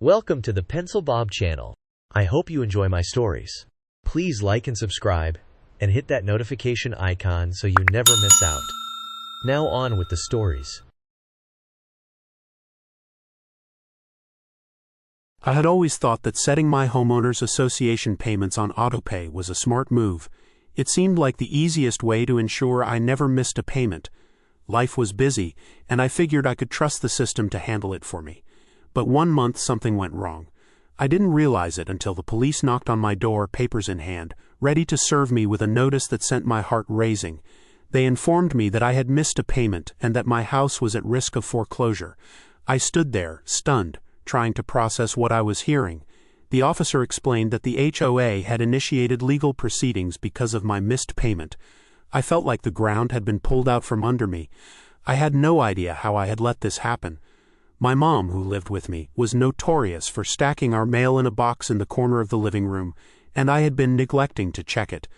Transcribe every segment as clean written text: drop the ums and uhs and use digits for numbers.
Welcome to the Pencil Bob channel. I hope you enjoy my stories. Please like and subscribe, and hit that notification icon so you never miss out. Now on with the stories. I had always thought that setting my Homeowners Association payments on autopay was a smart move. It seemed like the easiest way to ensure I never missed a payment. Life was busy, and I figured I could trust the system to handle it for me. But one month something went wrong. I didn't realize it until the police knocked on my door, papers in hand, ready to serve me with a notice that sent my heart racing. They informed me that I had missed a payment and that my house was at risk of foreclosure. I stood there, stunned, trying to process what I was hearing. The officer explained that the HOA had initiated legal proceedings because of my missed payment. I felt like the ground had been pulled out from under me. I had no idea how I had let this happen. My mom, who lived with me, was notorious for stacking our mail in a box in the corner of the living room, and I had been neglecting to check it.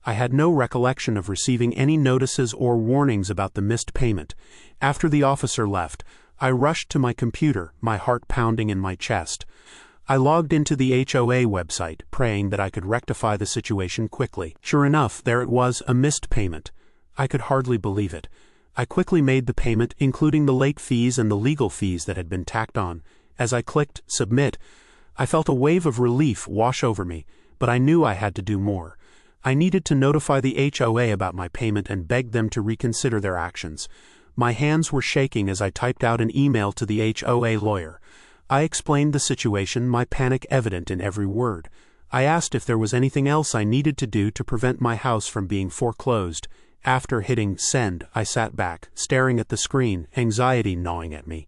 I had no recollection of receiving any notices or warnings about the missed payment. After the officer left, I rushed to my computer, my heart pounding in my chest. I logged into the HOA website, praying that I could rectify the situation quickly. Sure enough, there it was, a missed payment. I could hardly believe it. I quickly made the payment, including the late fees and the legal fees that had been tacked on. As I clicked Submit, I felt a wave of relief wash over me, but I knew I had to do more. I needed to notify the HOA about my payment and beg them to reconsider their actions. My hands were shaking as I typed out an email to the HOA lawyer. I explained the situation, my panic evident in every word. I asked if there was anything else I needed to do to prevent my house from being foreclosed. After hitting send, I sat back, staring at the screen, anxiety gnawing at me.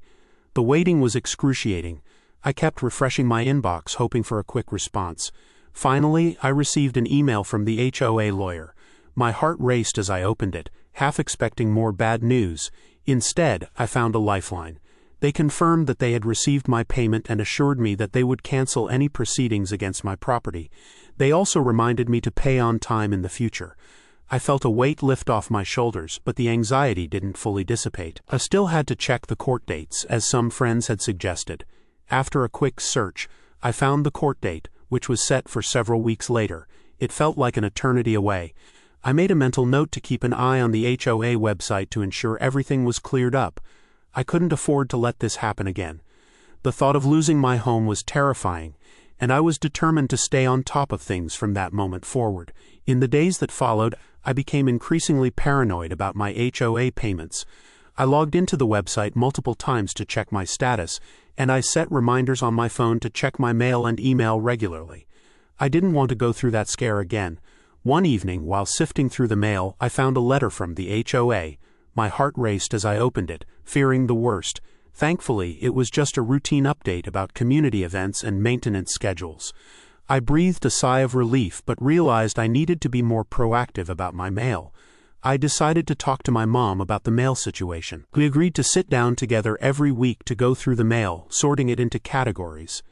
The waiting was excruciating. I kept refreshing my inbox, hoping for a quick response. Finally, I received an email from the HOA lawyer. My heart raced as I opened it, half expecting more bad news. Instead, I found a lifeline. They confirmed that they had received my payment and assured me that they would cancel any proceedings against my property. They also reminded me to pay on time in the future. I felt a weight lift off my shoulders, but the anxiety didn't fully dissipate. I still had to check the court dates, as some friends had suggested. After a quick search, I found the court date, which was set for several weeks later. It felt like an eternity away. I made a mental note to keep an eye on the HOA website to ensure everything was cleared up. I couldn't afford to let this happen again. The thought of losing my home was terrifying, and I was determined to stay on top of things from that moment forward. In the days that followed, I became increasingly paranoid about my HOA payments. I logged into the website multiple times to check my status, and I set reminders on my phone to check my mail and email regularly. I didn't want to go through that scare again. One evening, while sifting through the mail, I found a letter from the HOA. My heart raced as I opened it, fearing the worst. Thankfully, it was just a routine update about community events and maintenance schedules. I breathed a sigh of relief but realized I needed to be more proactive about my mail. I decided to talk to my mom about the mail situation. We agreed to sit down together every week to go through the mail, sorting it into categories: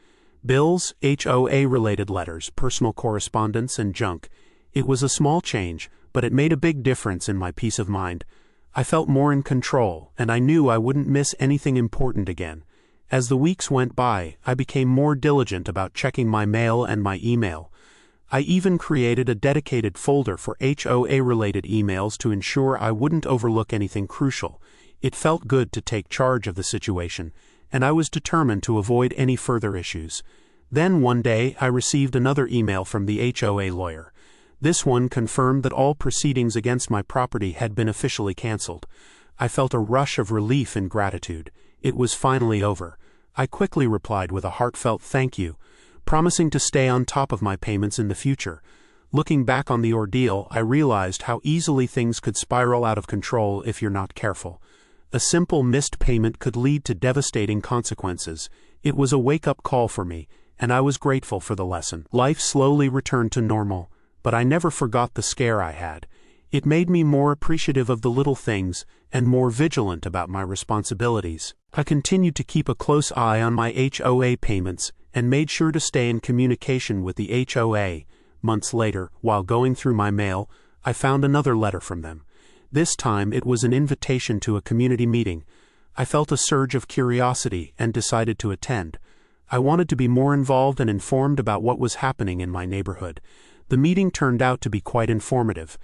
bills, HOA-related letters, personal correspondence, and junk. It was a small change, but it made a big difference in my peace of mind. I felt more in control, and I knew I wouldn't miss anything important again. As the weeks went by, I became more diligent about checking my mail and my email. I even created a dedicated folder for HOA-related emails to ensure I wouldn't overlook anything crucial. It felt good to take charge of the situation, and I was determined to avoid any further issues. Then one day, I received another email from the HOA lawyer. This one confirmed that all proceedings against my property had been officially canceled. I felt a rush of relief and gratitude. It was finally over. I quickly replied with a heartfelt thank you, promising to stay on top of my payments in the future. Looking back on the ordeal, I realized how easily things could spiral out of control if you're not careful. A simple missed payment could lead to devastating consequences. It was a wake-up call for me, and I was grateful for the lesson. Life slowly returned to normal, but I never forgot the scare I had. It made me more appreciative of the little things and more vigilant about my responsibilities. I continued to keep a close eye on my HOA payments and made sure to stay in communication with the HOA. Months later, while going through my mail, I found another letter from them. This time it was an invitation to a community meeting. I felt a surge of curiosity and decided to attend. I wanted to be more involved and informed about what was happening in my neighborhood. The meeting turned out to be quite informative.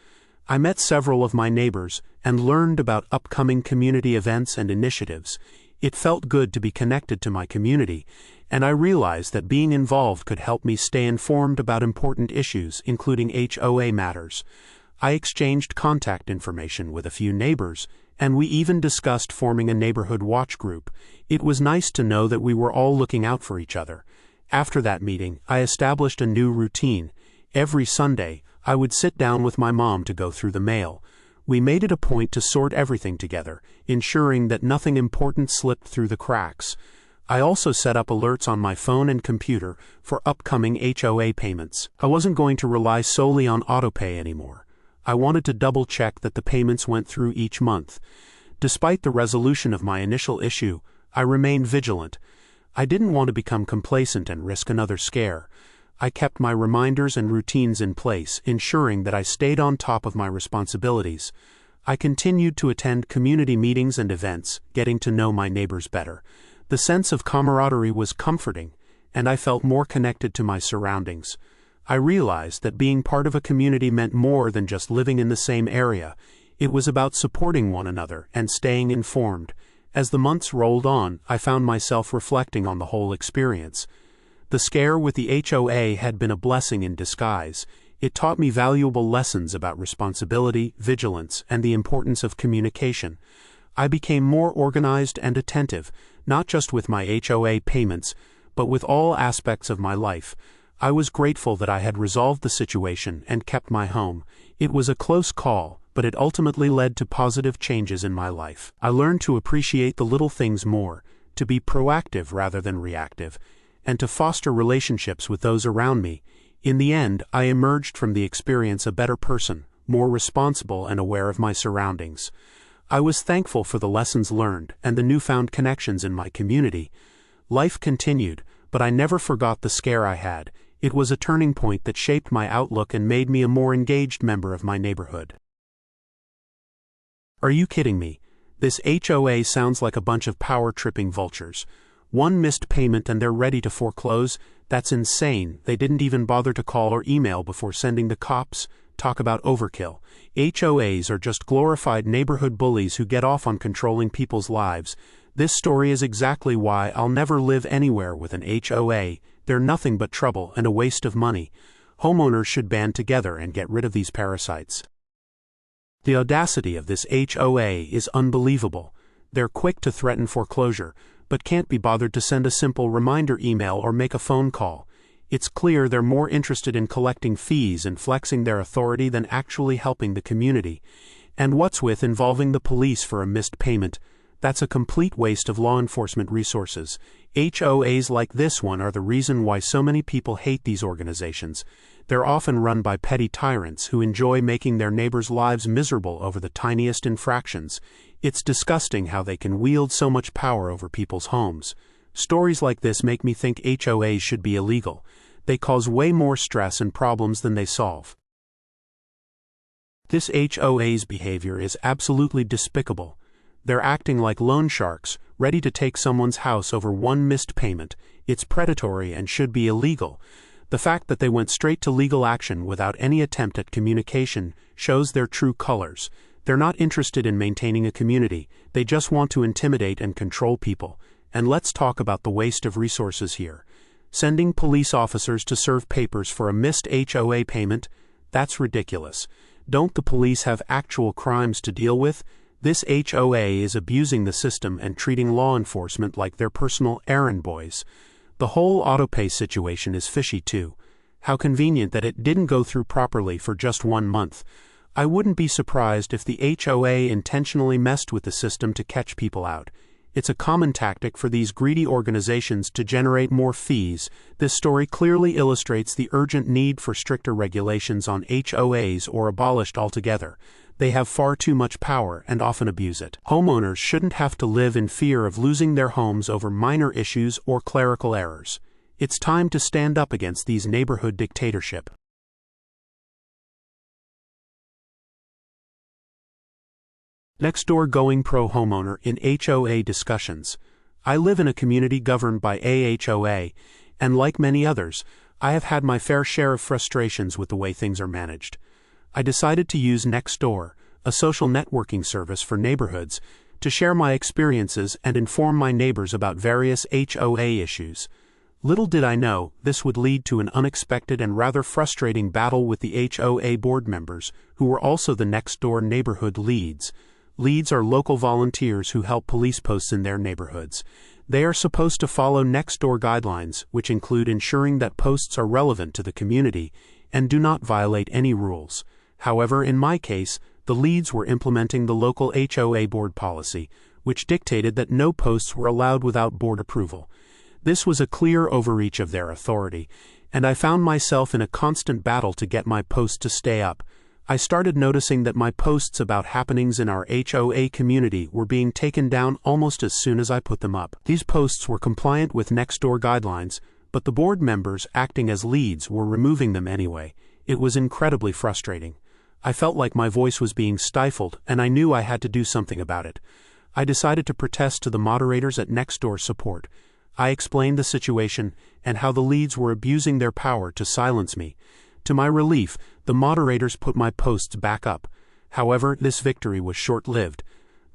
I met several of my neighbors and learned about upcoming community events and initiatives. It felt good to be connected to my community, and I realized that being involved could help me stay informed about important issues, including HOA matters. I exchanged contact information with a few neighbors, and we even discussed forming a neighborhood watch group. It was nice to know that we were all looking out for each other. After that meeting, I established a new routine. Every Sunday, I would sit down with my mom to go through the mail. We made it a point to sort everything together, ensuring that nothing important slipped through the cracks. I also set up alerts on my phone and computer for upcoming HOA payments. I wasn't going to rely solely on autopay anymore. I wanted to double-check that the payments went through each month. Despite the resolution of my initial issue, I remained vigilant. I didn't want to become complacent and risk another scare. I kept my reminders and routines in place, ensuring that I stayed on top of my responsibilities. I continued to attend community meetings and events, getting to know my neighbors better. The sense of camaraderie was comforting, and I felt more connected to my surroundings. I realized that being part of a community meant more than just living in the same area. It was about supporting one another and staying informed. As the months rolled on, I found myself reflecting on the whole experience. The scare with the HOA had been a blessing in disguise. It taught me valuable lessons about responsibility, vigilance, and the importance of communication. I became more organized and attentive, not just with my HOA payments, but with all aspects of my life. I was grateful that I had resolved the situation and kept my home. It was a close call, but it ultimately led to positive changes in my life. I learned to appreciate the little things more, to be proactive rather than reactive, and to foster relationships with those around me. In the end, I emerged from the experience a better person, more responsible and aware of my surroundings. I was thankful for the lessons learned and the newfound connections in my community. Life continued, but I never forgot the scare I had. It was a turning point that shaped my outlook and made me a more engaged member of my neighborhood. Are you kidding me? This HOA sounds like a bunch of power-tripping vultures. One missed payment and they're ready to foreclose? That's insane. They didn't even bother to call or email before sending the cops. Talk about overkill. HOAs are just glorified neighborhood bullies who get off on controlling people's lives. This story is exactly why I'll never live anywhere with an HOA. They're nothing but trouble and a waste of money. Homeowners should band together and get rid of these parasites. The audacity of this HOA is unbelievable. They're quick to threaten foreclosure, but can't be bothered to send a simple reminder email or make a phone call. It's clear they're more interested in collecting fees and flexing their authority than actually helping the community. And what's with involving the police for a missed payment? That's a complete waste of law enforcement resources. HOAs like this one are the reason why so many people hate these organizations. They're often run by petty tyrants who enjoy making their neighbors' lives miserable over the tiniest infractions. It's disgusting how they can wield so much power over people's homes. Stories like this make me think HOAs should be illegal. They cause way more stress and problems than they solve. This HOA's behavior is absolutely despicable. They're acting like loan sharks, ready to take someone's house over one missed payment. It's predatory and should be illegal. The fact that they went straight to legal action without any attempt at communication shows their true colors. They're not interested in maintaining a community. They just want to intimidate and control people. And let's talk about the waste of resources here. Sending police officers to serve papers for a missed HOA payment? That's ridiculous. Don't the police have actual crimes to deal with? This HOA is abusing the system and treating law enforcement like their personal errand boys. The whole autopay situation is fishy too. How convenient that it didn't go through properly for just 1 month. I wouldn't be surprised if the HOA intentionally messed with the system to catch people out. It's a common tactic for these greedy organizations to generate more fees. This story clearly illustrates the urgent need for stricter regulations on HOAs or abolished altogether. They have far too much power and often abuse it. Homeowners shouldn't have to live in fear of losing their homes over minor issues or clerical errors. It's time to stand up against these neighborhood dictatorship. Next door going pro homeowner in HOA discussions. I live in a community governed by a HOA, and like many others, I have had my fair share of frustrations with the way things are managed. I decided to use Nextdoor, a social networking service for neighborhoods, to share my experiences and inform my neighbors about various HOA issues. Little did I know, this would lead to an unexpected and rather frustrating battle with the HOA board members, who were also the Nextdoor neighborhood leads. Leads are local volunteers who help police posts in their neighborhoods. They are supposed to follow Nextdoor guidelines, which include ensuring that posts are relevant to the community and do not violate any rules. However, in my case, the leads were implementing the local HOA board policy, which dictated that no posts were allowed without board approval. This was a clear overreach of their authority, and I found myself in a constant battle to get my post to stay up. I started noticing that my posts about happenings in our HOA community were being taken down almost as soon as I put them up. These posts were compliant with Nextdoor guidelines, but the board members, acting as leads, were removing them anyway. It was incredibly frustrating. I felt like my voice was being stifled, and I knew I had to do something about it. I decided to protest to the moderators at Nextdoor support. I explained the situation and how the leads were abusing their power to silence me. To my relief, the moderators put my posts back up. However, this victory was short-lived.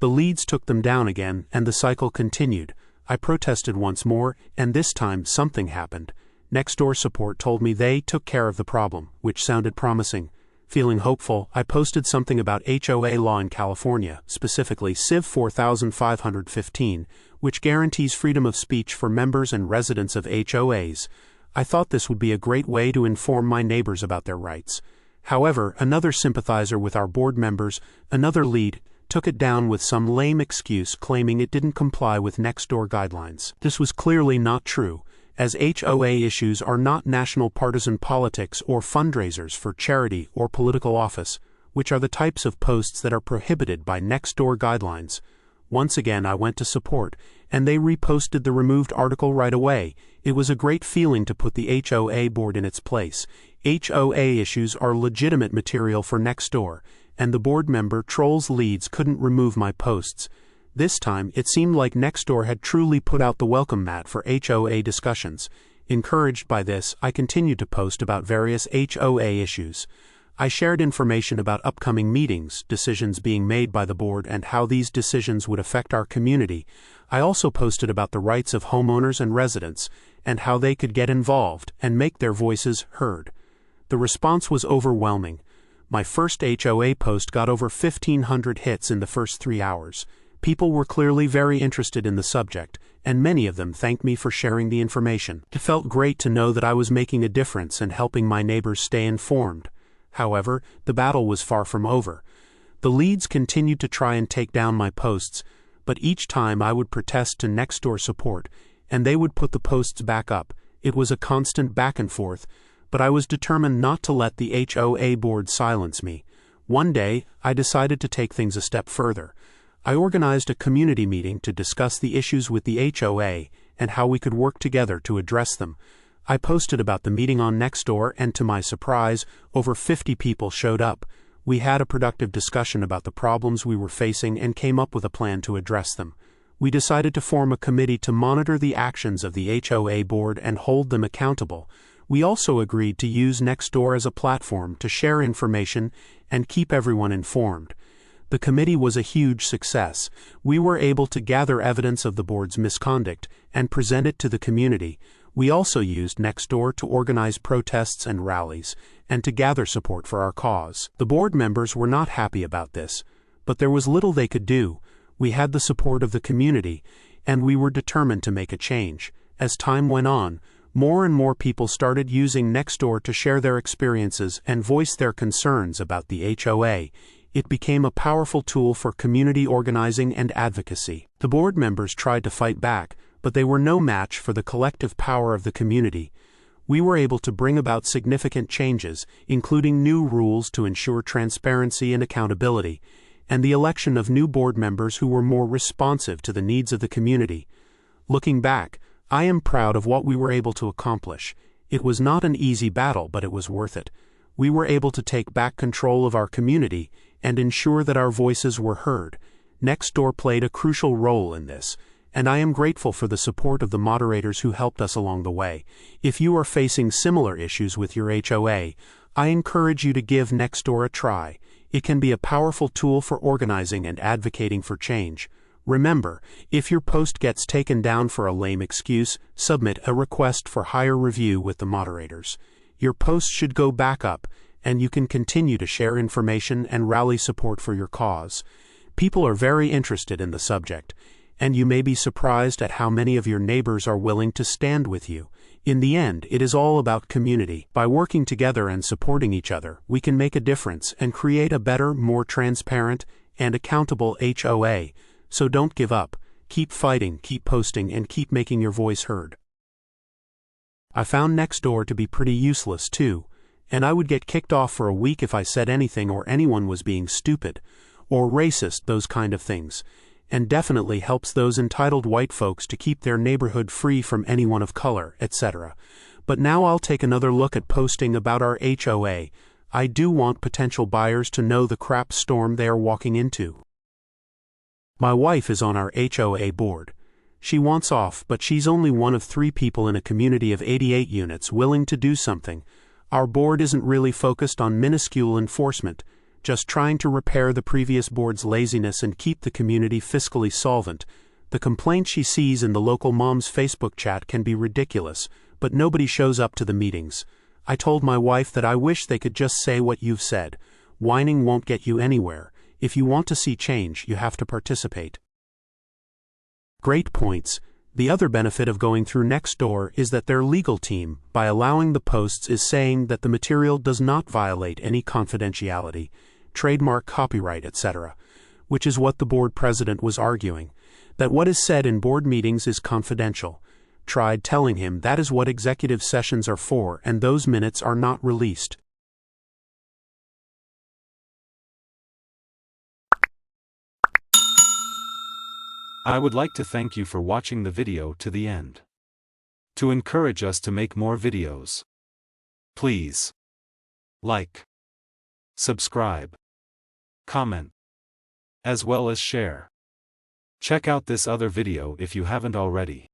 The leads took them down again, and the cycle continued. I protested once more, and this time something happened. Nextdoor support told me they took care of the problem, which sounded promising. Feeling hopeful, I posted something about HOA law in California, specifically Civ 4515, which guarantees freedom of speech for members and residents of HOAs. I thought this would be a great way to inform my neighbors about their rights. However, another sympathizer with our board members, another lead, took it down with some lame excuse claiming it didn't comply with Nextdoor guidelines. This was clearly not true, as HOA issues are not national partisan politics or fundraisers for charity or political office, which are the types of posts that are prohibited by Nextdoor guidelines. Once again I went to support, and they reposted the removed article right away. It was a great feeling to put the HOA board in its place. HOA issues are legitimate material for Nextdoor, and the board member trolls leads couldn't remove my posts. This time, it seemed like Nextdoor had truly put out the welcome mat for HOA discussions. Encouraged by this, I continued to post about various HOA issues. I shared information about upcoming meetings, decisions being made by the board, and how these decisions would affect our community. I also posted about the rights of homeowners and residents, and how they could get involved and make their voices heard. The response was overwhelming. My first HOA post got over 1,500 hits in the first 3 hours. People were clearly very interested in the subject, and many of them thanked me for sharing the information. It felt great to know that I was making a difference and helping my neighbors stay informed. However, the battle was far from over. The leads continued to try and take down my posts, but each time I would protest to Nextdoor support, and they would put the posts back up. It was a constant back and forth, but I was determined not to let the HOA board silence me. One day, I decided to take things a step further. I organized a community meeting to discuss the issues with the HOA and how we could work together to address them. I posted about the meeting on Nextdoor, and to my surprise, over 50 people showed up. We had a productive discussion about the problems we were facing and came up with a plan to address them. We decided to form a committee to monitor the actions of the HOA board and hold them accountable. We also agreed to use Nextdoor as a platform to share information and keep everyone informed. The committee was a huge success. We were able to gather evidence of the board's misconduct and present it to the community. We also used Nextdoor to organize protests and rallies, and to gather support for our cause. The board members were not happy about this, but there was little they could do. We had the support of the community, and we were determined to make a change. As time went on, more and more people started using Nextdoor to share their experiences and voice their concerns about the HOA. It became a powerful tool for community organizing and advocacy. The board members tried to fight back, but they were no match for the collective power of the community. We were able to bring about significant changes, including new rules to ensure transparency and accountability, and the election of new board members who were more responsive to the needs of the community. Looking back, I am proud of what we were able to accomplish. It was not an easy battle, but it was worth it. We were able to take back control of our community and ensure that our voices were heard. Nextdoor played a crucial role in this, and I am grateful for the support of the moderators who helped us along the way. If you are facing similar issues with your HOA, I encourage you to give Nextdoor a try. It can be a powerful tool for organizing and advocating for change. Remember, if your post gets taken down for a lame excuse, submit a request for higher review with the moderators. Your post should go back up, and you can continue to share information and rally support for your cause. People are very interested in the subject, and you may be surprised at how many of your neighbors are willing to stand with you. In the end, it is all about community. By working together and supporting each other, we can make a difference and create a better, more transparent, and accountable HOA. So don't give up. Keep fighting, keep posting, and keep making your voice heard. I found Nextdoor to be pretty useless too, and I would get kicked off for a week if I said anything or anyone was being stupid or racist, those kind of things, and definitely helps those entitled white folks to keep their neighborhood free from anyone of color, etc. But now I'll take another look at posting about our HOA. I do want potential buyers to know the crap storm they are walking into. My wife is on our HOA board. She wants off, but she's only one of 3 people in a community of 88 units willing to do something. Our board isn't really focused on minuscule enforcement, just trying to repair the previous board's laziness and keep the community fiscally solvent. The complaints she sees in the local mom's Facebook chat can be ridiculous, but nobody shows up to the meetings. I told my wife that I wish they could just say what you've said. Whining won't get you anywhere. If you want to see change, you have to participate. Great points. The other benefit of going through Nextdoor is that their legal team, by allowing the posts, is saying that the material does not violate any confidentiality, trademark, copyright, etc., which is what the board president was arguing, that what is said in board meetings is confidential. Tried telling him that is what executive sessions are for, and those minutes are not released. I would like to thank you for watching the video to the end. To encourage us to make more videos, please like, subscribe, comment, as well as share. Check out this other video if you haven't already.